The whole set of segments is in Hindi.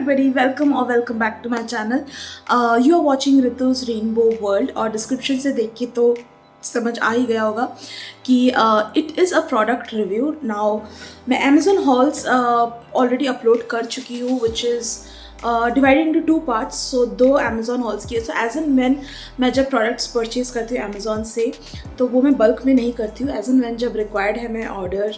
everybody, welcome or welcome back to my channel. You are watching Ritu's Rainbow World और डिस्क्रिप्शन से देख के तो समझ आ ही गया होगा कि it is a product review. Now मैं Amazon हॉल्स ऑलरेडी अपलोड कर चुकी हूँ which is divided into 2 parts. So 2 Amazon hauls की. सो एज एंड व्हेन मैं जब प्रोडक्ट्स परचेज़ करती हूँ Amazon से तो वो मैं बल्क में नहीं करती हूँ. एज एंड व्हेन जब रिक्वायर्ड है मैं ऑर्डर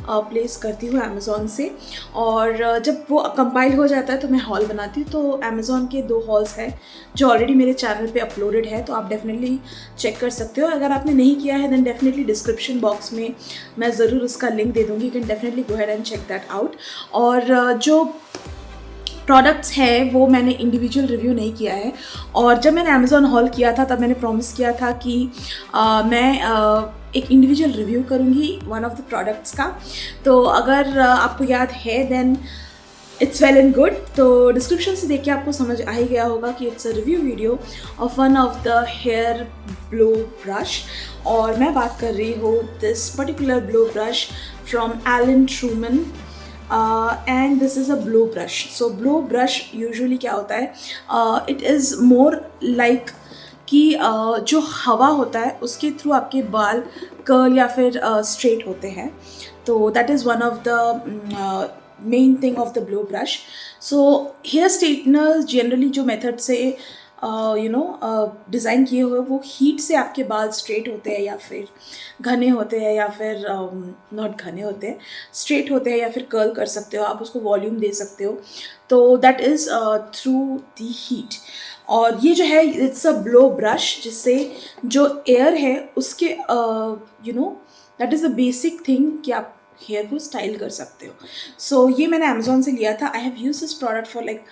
प्लेस करती हूँ Amazon से, और जब वो कंपाइल हो जाता है तो मैं हॉल बनाती हूँ. तो Amazon के 2 हॉल्स हैं जो ऑलरेडी मेरे चैनल पे अपलोडेड है, तो आप डेफिनेटली चेक कर सकते हो. अगर आपने नहीं किया है देन डेफिनेटली डिस्क्रिप्शन बॉक्स में मैं ज़रूर उसका लिंक दे दूँगी. You can definitely go ahead and check that out. और जो प्रोडक्ट्स है वो मैंने इंडिविजुअल रिव्यू नहीं किया है. और जब मैंने Amazon हॉल किया था तब मैंने प्रॉमिस किया था कि मैं एक इंडिविजुअल रिव्यू करूँगी वन ऑफ द प्रोडक्ट्स का. तो अगर आपको याद है then it's well and good. तो डिस्क्रिप्शन से देख के आपको समझ आ ही गया होगा कि it's a review video of one of the hair blow brush. और मैं बात कर रही हूँ this particular blow brush from Alan Truman. And this is a blow brush. So blow brush usually क्या होता है, इट इज़ मोर लाइक कि जो हवा होता है उसके थ्रू आपके बाल कर्ल या फिर स्ट्रेट होते हैं. तो that is one of the main thing of the blow brush. So here straightener generally जो मेथड से डिज़ाइन किए हुए वो हीट से आपके बाल स्ट्रेट होते हैं या फिर घने होते हैं या फिर नॉट घने होते हैं, स्ट्रेट होते हैं या फिर कर्ल कर सकते हो, आप उसको वॉल्यूम दे सकते हो. तो that is through the heat. और ये जो है इट्स अ ब्लो ब्रश जिससे जो एयर है उसके that is the basic thing कि आप हेयर को स्टाइल कर सकते हो. सो ये मैंने Amazon से लिया था. I have use this product for like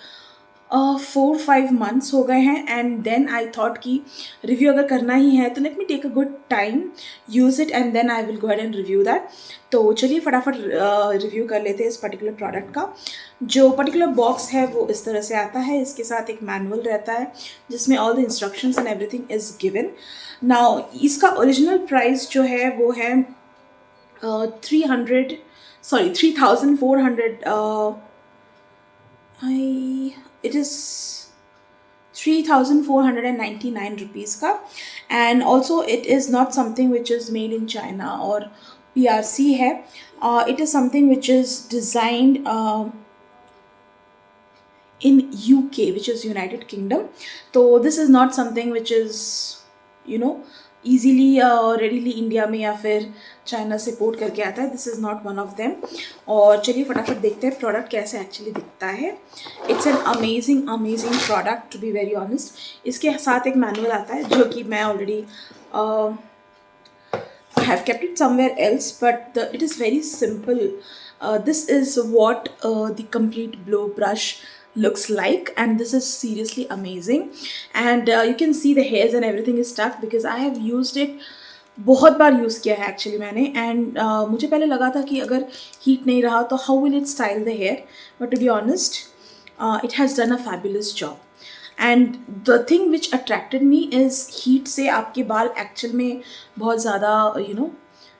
4-5 months हो गए हैं. एंड देन आई थॉट कि रिव्यू अगर करना ही है तो let me take a good time, use it and then I will go ahead and review that. तो चलिए फटाफट रिव्यू कर लेते हैं इस पर्टिकुलर प्रोडक्ट का. जो पर्टिकुलर बॉक्स है वो इस तरह से आता है. इसके साथ एक मैनुअल रहता है जिसमें all the instructions and everything is given. Now इसका ओरिजिनल प्राइस जो है वो है 3,400. It is 3,499 rupees का. And also it is not something which is made in China or PRC है. It is something which is designed in UK, which is United Kingdom. So this is not something which is easily readily India में या फिर चाइना से पोर्ट करके आता है. This is not one of them. और चलिए फटाफट देखते हैं प्रोडक्ट कैसे एक्चुअली दिखता है. It's an amazing product to be very honest. इसके साथ एक मैनुअल आता है जो कि मैं already have kept it somewhere else, but it is very simple. This is what the complete blow brush looks like, and this is seriously amazing. And you can see the hairs and everything is stuck because I have used it, बहुत बार यूज़ किया है एक्चुअली मैंने. एंड मुझे पहले लगा था कि अगर हीट नहीं रहा तो how will it style the hair, but to be honest it has done a fabulous job. And the thing which attracted me is heat से आपके बाल एक्चुअल में बहुत ज़्यादा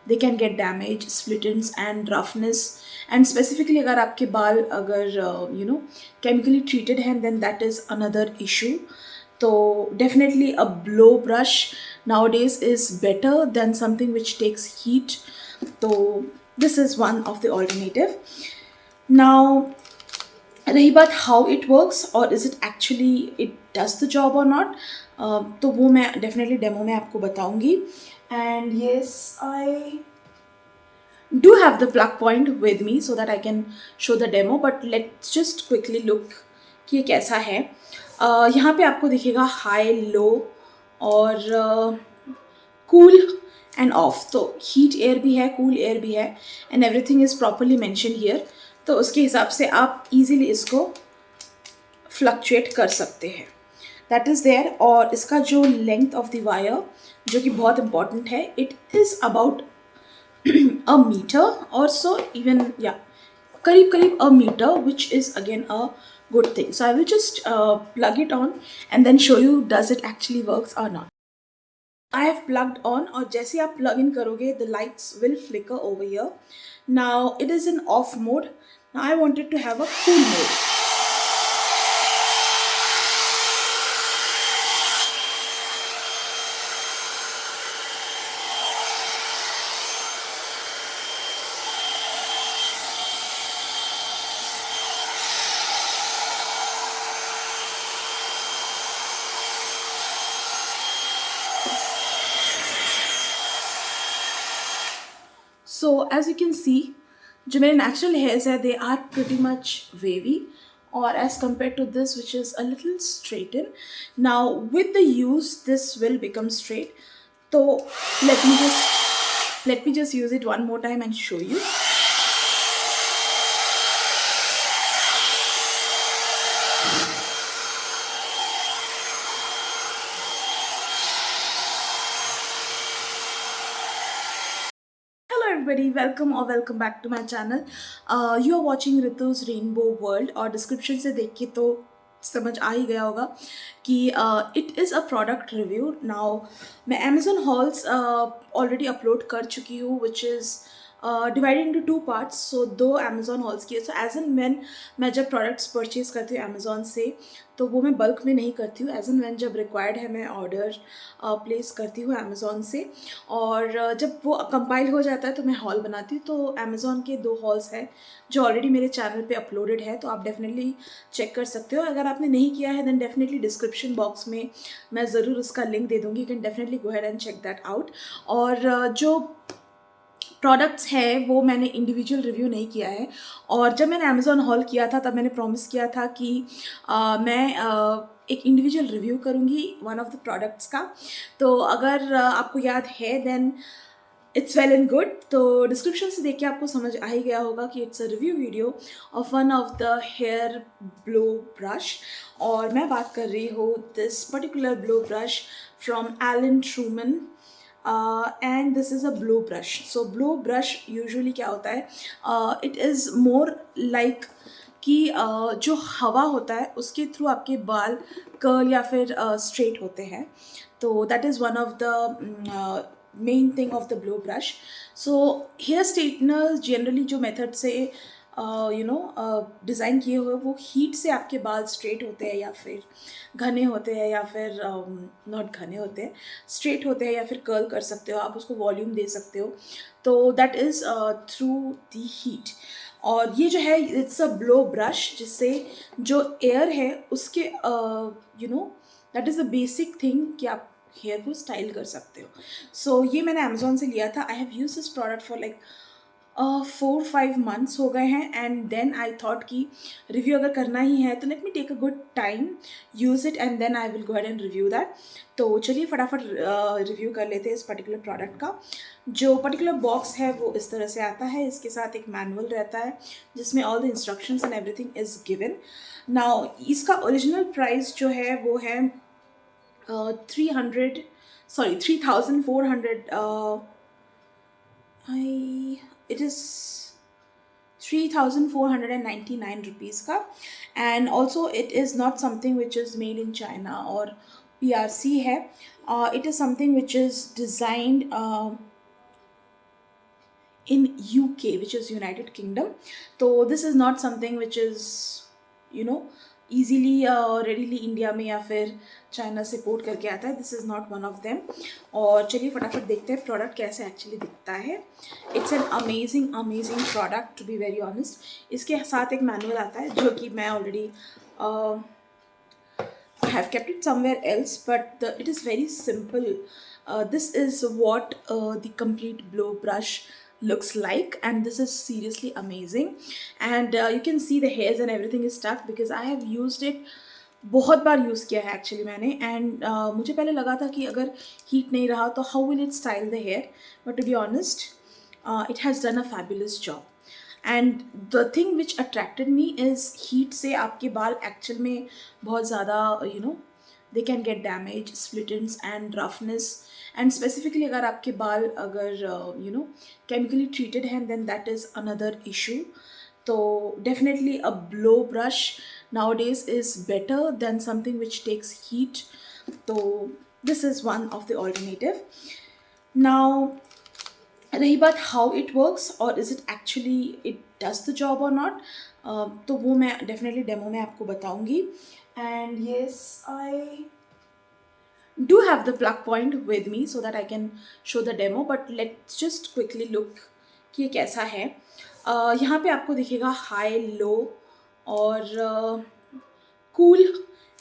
they can get damage, split ends and roughness. And specifically अगर आपके बाल अगर केमिकली ट्रीटेड हैं then that is another issue. तो definitely a blow brush nowadays is better than something which takes heat. So this is one of the alternative. Now रही बात how it works or is it actually it does the job or not, तो वो मैं definitely demo में आपको बताऊंगी. And yes, I do have the plug point with me so that I can show the demo, but let's just quickly look कि ये कैसा है. यहाँ पे आपको दिखेगा हाई, लो और कूल एंड ऑफ. तो हीट एयर भी है, कूल एयर भी है, and everything is properly mention here. तो उसके हिसाब से आप इजीली इसको फ्लक्चुएट कर सकते हैं. That is there. और इसका जो लेंथ ऑफ द वायर जो कि बहुत इंपॉर्टेंट है, it is about a metre और सो इवन या करीब a metre, which is again a good thing. So I will just plug it on and then show you does it actually works or not. I have plugged on और जैसे आप plug in करोगे the lights will flicker over here. Now it is in off mode. Now I wanted to have a cool mode. So as you can see, जो मेरे natural hairs है they are pretty much wavy, or as compared to this which is a little straightened. Now with the use this will become straight. So let me just use it one more time and show you. Hello everybody, welcome back to my channel. You are watching Ritu's Rainbow World, और डिस्क्रिप्शन से देख के तो समझ आ ही गया होगा कि it is a product review. Now मैं Amazon हॉल्स ऑलरेडी अपलोड कर चुकी हूँ, which is divided into two parts. So 2 Amazon hauls की है. सो एज एन व्हेन मैं जब प्रोडक्ट्स परचेज करती हूँ Amazon से, तो वो मैं बल्क में नहीं करती हूँ. एज एन व्हेन जब रिक्वायर्ड है मैं ऑर्डर प्लेस करती हूँ Amazon से, और जब वो कंपाइल हो जाता है तो मैं हॉल बनाती हूँ. तो Amazon के 2 हॉल्स हैं जो ऑलरेडी मेरे चैनल पे अपलोडेड है, तो आप डेफिनेटली चेक कर सकते हो. अगर आपने नहीं किया है देन डेफिनेटली डिस्क्रिप्शन बॉक्स में मैं ज़रूर उसका लिंक दे दूँगी. You can definitely go ahead and check that out. और जो प्रोडक्ट्स है वो मैंने इंडिविजुअल रिव्यू नहीं किया है. और जब मैंने Amazon हॉल किया था तब मैंने प्रॉमिस किया था कि मैं एक इंडिविजुअल रिव्यू करूँगी वन ऑफ द प्रोडक्ट्स का. तो अगर आपको याद है then it's well and good. तो डिस्क्रिप्शन से देख के आपको समझ आ ही गया होगा कि it's a review video of one of the hair blow brush. और मैं बात कर रही हूँ this particular blow brush from Alan Truman, and this is a blow brush. So blow brush usually क्या होता है, इट इज़ मोर लाइक कि जो हवा होता है उसके थ्रू आपके बाल कर्ल या फिर स्ट्रेट होते हैं. तो that is one of the main thing of the blow brush. So here straightener generally जो मेथड से डिज़ाइन किए हुए वो हीट से आपके बाल स्ट्रेट होते हैं या फिर घने होते हैं, या फिर नॉट घने होते हैं, स्ट्रेट होते हैं, या फिर कर्ल कर सकते हो आप, उसको वॉल्यूम दे सकते हो. तो that is through the heat. और ये जो है इट्स अ ब्लो ब्रश जिससे जो एयर है उसके that is the basic thing कि आप हेयर को स्टाइल कर सकते हो. सो ये मैंने Amazon से लिया था. I have use this product for like 4-5 months हो गए हैं. एंड देन आई थॉट कि रिव्यू अगर करना ही है तो let me take a good time, use it, and then I will go ahead and review that. तो चलिए फटाफट रिव्यू कर लेते हैं इस पर्टिकुलर प्रोडक्ट का. जो पर्टिकुलर बॉक्स है वो इस तरह से आता है. इसके साथ एक मैनुअल रहता है जिसमें all the instructions and everything is given. Now इसका ओरिजिनल प्राइस जो है वो है 3,400. It is 3,499 rupees का. And also it is not something which is made in China or PRC है. It is something which is designed in UK, which is United Kingdom. So this is not something which is easily readily India में या फिर चाइना से पोर्ट करके आता है. This is not one of them. और चलिए फटाफट देखते हैं प्रोडक्ट कैसे एक्चुअली दिखता है. It's an amazing product to be very honest. इसके साथ एक मैनुअल आता है जो कि मैं already I have kept it somewhere else, but it is very simple. This is what the complete blow brush looks like, and this is seriously amazing. And you can see the hairs and everything is stuck because I have used it. बहुत बार यूज़ किया है एक्चुअली मैंने. एंड मुझे पहले लगा था कि अगर हीट नहीं रहा तो how will it style the hair, but to be honest it has done a fabulous job. And the thing which attracted me is heat से आपके बाल एक्चुअल में बहुत ज़्यादा they can get damage, split ends and roughness. And specifically अगर आपके बाल अगर केमिकली ट्रीटेड हैं then that is another issue. तो definitely a blow brush nowadays is better than something which takes heat. So this is one of the alternative. Now रही बात how it works or is it actually it does the job or not, तो वो मैं definitely demo में आपको बताऊंगी. And yes, I do have the plug point with me so that I can show the demo, but let's just quickly look कि ये कैसा है. यहाँ पे आपको दिखेगा हाई, लो और कूल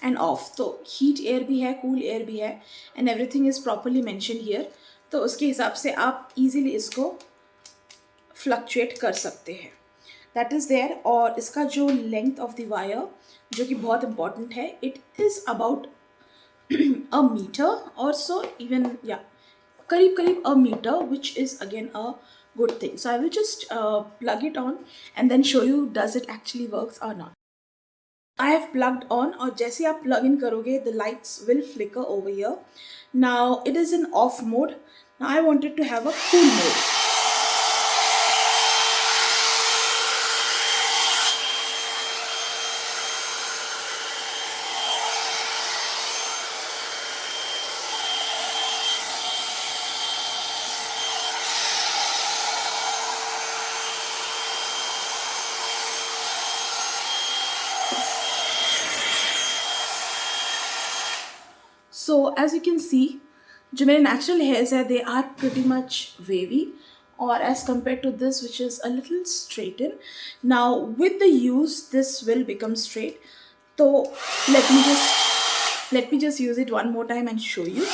एंड ऑफ. तो हीट एयर भी है, कूल एयर भी है, and everything is properly mention here. तो उसके हिसाब से आप इजीली इसको फ्लक्चुएट कर सकते हैं, दैट इज़ देयर। और इसका जो लेंथ ऑफ द वायर जो कि बहुत इंपॉर्टेंट है, it is about a meter or so, even, yeah, करीब a meter, which is again a good thing. So I will just plug it on and then show you does it actually works or not. I have plugged on, और जैसे आप plug in करोगे the lights will flicker over here. Now it is in off mode. Now I want it to have a cool mode. So as you can see, जो मेरे natural hairs है, they are pretty much wavy, or as compared to this which is a little straightened. Now with the use this will become straight. So let me just use it one more time and show you.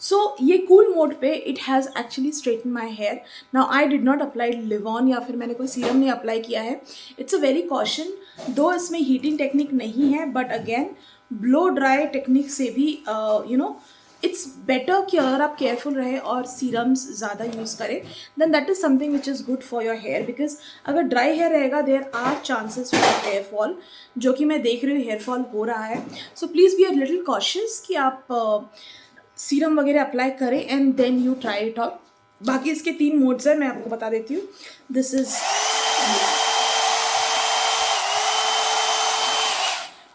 So ये कूल मोड पे it has actually straighten my hair. Now I did not apply leave on या फिर मैंने कोई सीरम नहीं अप्लाई किया है. इट्स अ वेरी कॉशन, दो इसमें हीटिंग टेक्निक नहीं है, but again blow dry technique से भी इट्स बेटर कि अगर आप केयरफुल रहे और सीरम्स ज़्यादा यूज़ करें, then that is something which is good for your hair. Because अगर ड्राई हेयर रहेगा there are chances for hair fall, जो कि मैं देख रही हूँ हेयर फॉल हो रहा है. So please be a little cautious कि आप सीरम वगैरह अप्लाई करें and then you try it out. बाकी इसके 3 मोड्स हैं, मैं आपको बता देती हूँ. दिस इज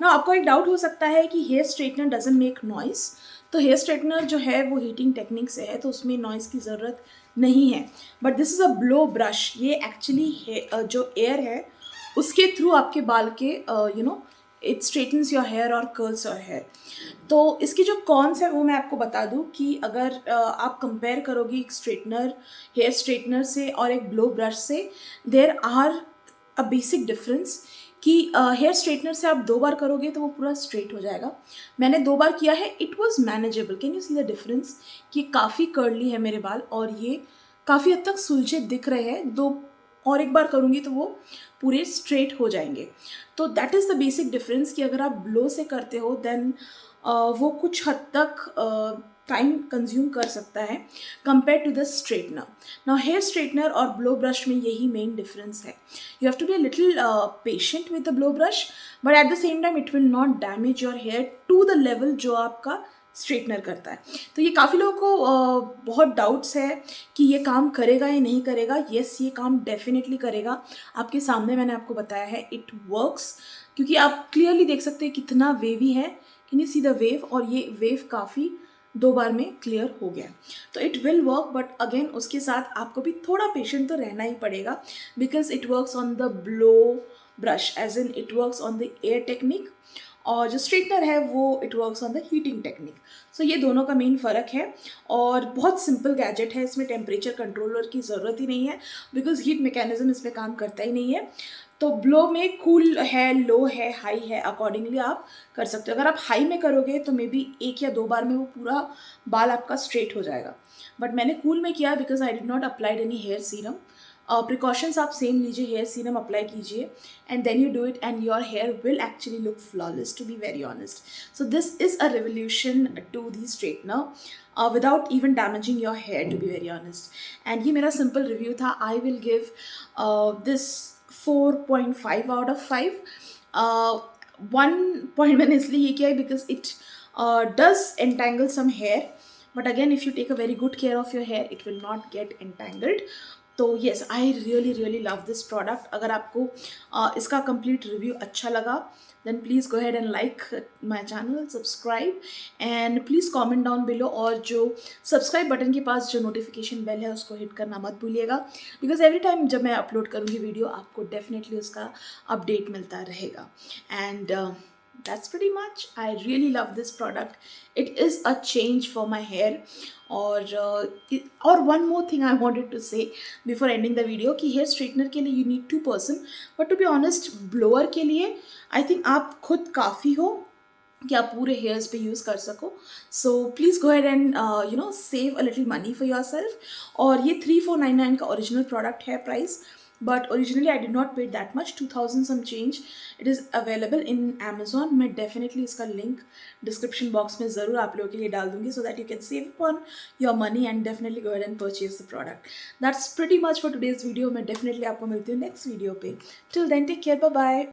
ना. आपको एक डाउट हो सकता है कि hair straightener doesn't make noise. तो हेयर स्ट्रेटनर जो है वो हीटिंग टेक्निक से है, तो उसमें नॉइज़ की ज़रूरत नहीं है. But this is a blow brush. ये एक्चुअली जो एयर है उसके थ्रू आपके बाल के इट स्ट्रेटन्स योर हेयर और कर्ल्स योर हेयर. तो इसकी जो कॉन्स है वो मैं आपको बता दूं कि अगर आप कंपेयर करोगे एक स्ट्रेटनर, हेयर स्ट्रेटनर से और एक ब्लो ब्रश से, there are a basic difference कि हेयर स्ट्रेटनर से आप 2 बार करोगे तो वो पूरा स्ट्रेट हो जाएगा. मैंने 2 बार किया है, it was manageable. Can you see the difference कि काफ़ी कर्ली है मेरे बाल और ये काफ़ी हद तक सुलझे दिख रहे हैं. 2 और एक बार करूँगी तो वो पूरे स्ट्रेट हो जाएंगे. तो that is the basic difference कि अगर आप ब्लो से करते हो देन वो कुछ हद तक टाइम कंज्यूम कर सकता है compare to the straightener. Now hair straightener और ब्लो ब्रश में यही मेन डिफरेंस है. You have to be a little patient with the blow brush, but at the same time it will not damage your hair to the level जो आपका स्ट्रेटनर करता है. तो ये काफ़ी लोगों को बहुत डाउट्स है कि ये काम करेगा या नहीं करेगा. येस, ये काम डेफिनेटली करेगा. आपके सामने मैंने आपको बताया है इट वर्क्स, क्योंकि आप क्लियरली देख सकते हैं कितना वेवी है. Can you see the wave? और ये वेव काफ़ी 2 बार में क्लियर हो गया. तो it will work, but again उसके साथ आपको भी थोड़ा पेशेंट तो रहना ही पड़ेगा, because it works on the blow brush as in it works on the air technique, और जो स्ट्रेटनर है वो it works on the heating technique. So ये दोनों का मेन फ़र्क है. और बहुत सिंपल गैजेट है, इसमें टेम्परेचर कंट्रोलर की ज़रूरत ही नहीं है, बिकॉज हीट मैकेनिज्म इसमें काम करता ही नहीं है. तो ब्लो में कूल है, लो है, हाई है, अकॉर्डिंगली आप कर सकते हो. अगर आप हाई में करोगे तो मे बी 1 या 2 बार में वो पूरा बाल आपका स्ट्रेट हो जाएगा. बट मैंने कूल में किया because I did not applied any hair serum. Precautions आप सेम लीजिए, हेयर सीरम अप्लाई कीजिए and then you do it and your hair will actually look flawless, to be very honest. So this is a revolution to the straightener without even damaging your hair, to be very honest. And ये मेरा सिंपल रिव्यू था. I will give this 4.5 out of 5. 1 point मैंने इसलिए ये किया है because it does entangle some hair, but again if you take a very good care of your hair it will not get entangled. तो yes, I really love this product. अगर आपको इसका कंप्लीट रिव्यू अच्छा लगा then please go ahead and like my channel, subscribe and please comment down below. और जो सब्सक्राइब बटन के पास जो नोटिफिकेशन बेल है उसको हिट करना मत भूलिएगा, बिकॉज एवरी टाइम जब मैं अपलोड करूँगी वीडियो आपको डेफिनेटली उसका अपडेट मिलता रहेगा. And that's pretty much. I really love this product. It is a change for my hair. और one more thing I wanted to say before ending the video कि हेयर स्ट्रेटनर के लिए you need 2 person, but to be honest blower के लिए आई थिंक आप खुद काफ़ी हो कि आप पूरे हेयर्स पे यूज़ कर सको. So please go ahead and save a little money for yourself. और ये 3499 का ओरिजिनल प्रोडक्ट है price, but originally I did not pay that much, 2000 some change. It is available in Amazon. मैं डेफिनेटली इसका लिंक डिस्क्रिप्शन बॉक्स में ज़रूर आप लोगों के लिए डाल दूंगी, so that you can save upon your money and definitely go ahead and purchase the product. That's pretty much for today's video. मैं डेफिनेटली आपको मिलती हूँ नेक्स्ट वीडियो पे. Till then take care, bye bye.